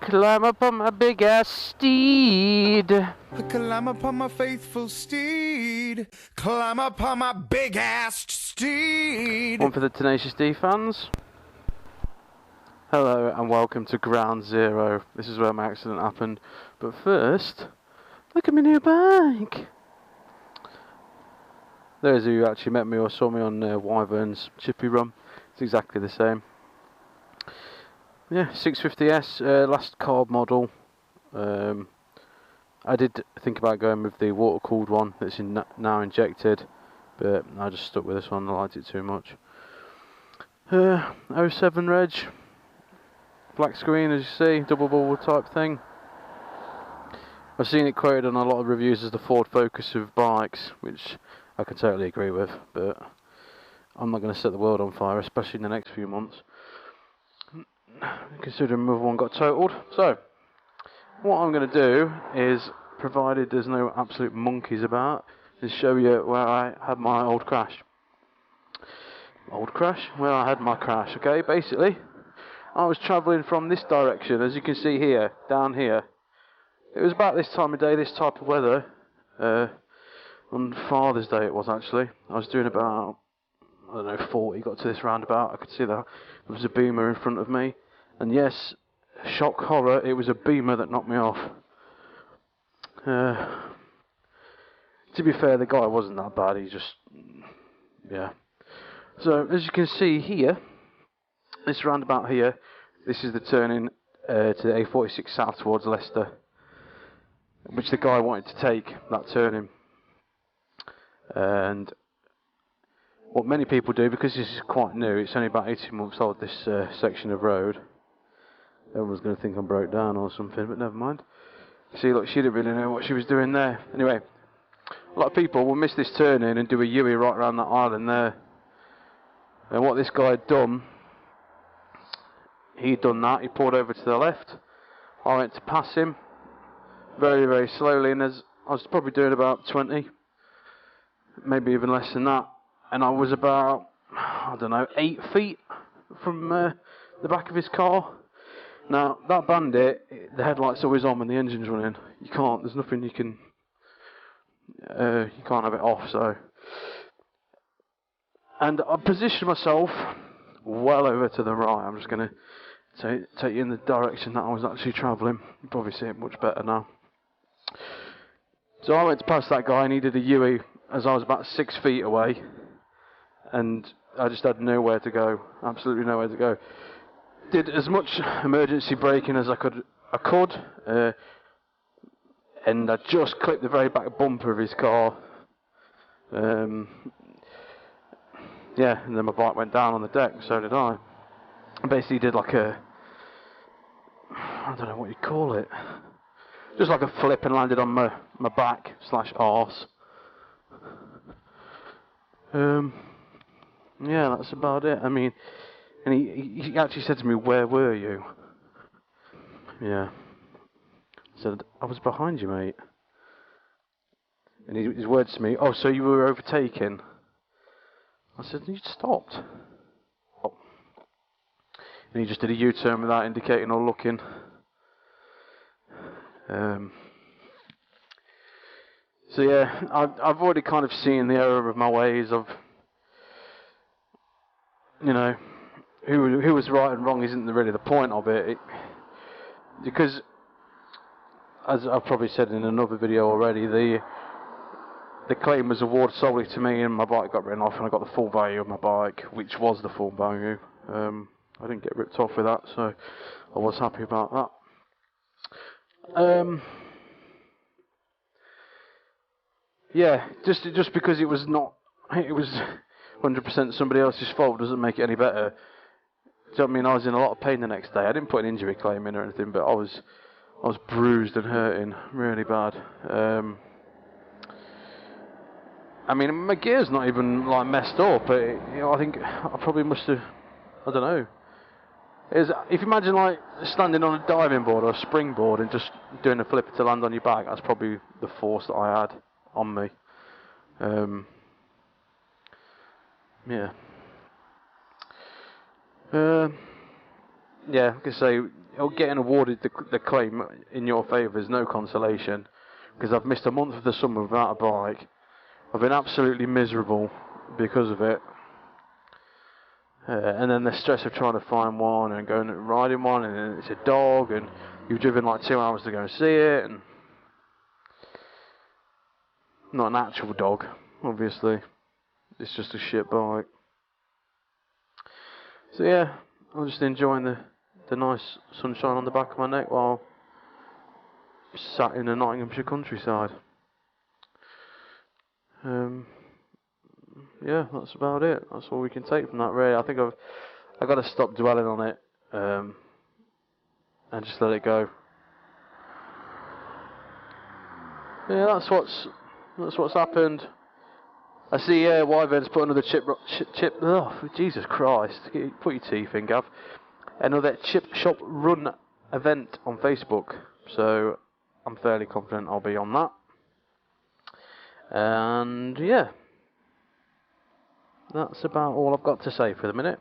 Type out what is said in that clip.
Climb up on my big ass steed. Climb upon my faithful steed. Climb upon my big ass steed. One for the Tenacious D fans. Hello and welcome to Ground Zero. This is where my accident happened. But first, look at my new bike. Those of you who actually met me or saw me on Wyvern's Chippy Run, it's exactly the same. Yeah, 650S, last carb model. I did think about going with the water-cooled one that's now injected, but I just stuck with this one. I liked it too much. 07 reg, black screen as you see, double bubble type thing. I've seen it quoted on a lot of reviews as the Ford Focus of bikes, which I can totally agree with, but I'm not going to set the world on fire, especially in the next few months, considering the other one got totaled. So, what I'm going to do is, provided there's no absolute monkeys about, is show you where I had my old crash. Where I had my crash, okay? Basically, I was travelling from this direction, as you can see here, down here. It was about this time of day, this type of weather, on Father's Day it was actually. I was doing about, I don't know, 40, got to this roundabout, I could see that there was a Beamer in front of me, and yes, shock horror, it was a Beamer that knocked me off. To be fair, the guy wasn't that bad, he just, yeah. So, as you can see here, this roundabout here, this is the turning to the A46 south towards Leicester, which the guy wanted to take, that turning. And what many people do, because this is quite new, it's only about 18 months old, this section of road. Everyone's going to think I'm broke down or something, but never mind. See, look, she didn't really know what she was doing there. Anyway, a lot of people will miss this turning and do a U-turn right around that island there. And what this guy had done, he'd done that, he pulled over to the left. I went to pass him very, very slowly, and as I was probably doing about 20, maybe even less than that, and I was about, I don't know, 8 feet from the back of his car. Now, that Bandit, the headlights always on when the engine's running. You can't, there's nothing you can, you can't have it off, so. And I positioned myself well over to the right. I'm just going to take you in the direction that I was actually travelling. You probably see it much better now. So I went to pass that guy, and he did a U-turn as I was about 6 feet away, and I just had nowhere to go, absolutely nowhere to go. Did as much emergency braking as I could, and I just clipped the very back bumper of his car. Yeah, and then my bike went down on the deck, so did I. I basically did like a, I don't know what you call it, just like a flip and landed on my back / arse. Yeah, that's about it. I mean, and he actually said to me, "Where were you?" Yeah. I said, "I was behind you, mate." And his words to me, "Oh, so you were overtaken?" I said, "You stopped." Oh. And he just did a U-turn without indicating or looking. So yeah, I've already kind of seen the error of my ways of, you know, who was right and wrong isn't really the point of it. Because, as I've probably said in another video already, the claim was awarded solely to me, and my bike got written off, and I got the full value of my bike, which was the full value. I didn't get ripped off with that, so I was happy about that. Yeah, just because it was 100% somebody else's fault doesn't make it any better. Do you know what I mean? I was in a lot of pain the next day. I didn't put an injury claim in or anything, but I was bruised and hurting really bad. I mean, my gear's not even like messed up. I think I probably must have. I don't know. If you imagine like standing on a diving board or a springboard and just doing a flipper to land on your back, that's probably the force that I had on me. Yeah. Yeah, like I say, getting awarded the claim in your favour is no consolation, because I've missed a month of the summer without a bike. I've been absolutely miserable because of it. And then the stress of trying to find one and going and riding one, and then it's a dog, and you've driven like 2 hours to go and see it, and not an actual dog, obviously. It's just a shit bike. So yeah, I'm just enjoying the nice sunshine on the back of my neck while sat in the Nottinghamshire countryside. Yeah, that's about it. That's all we can take from that, really. I think I've got to stop dwelling on it, and just let it go. Yeah, that's what's happened. I see. Wyvern's put another chip. Oh, Jesus Christ! Put your teeth in, Gav. Another chip shop run event on Facebook. So I'm fairly confident I'll be on that. And yeah. That's about all I've got to say for the minute.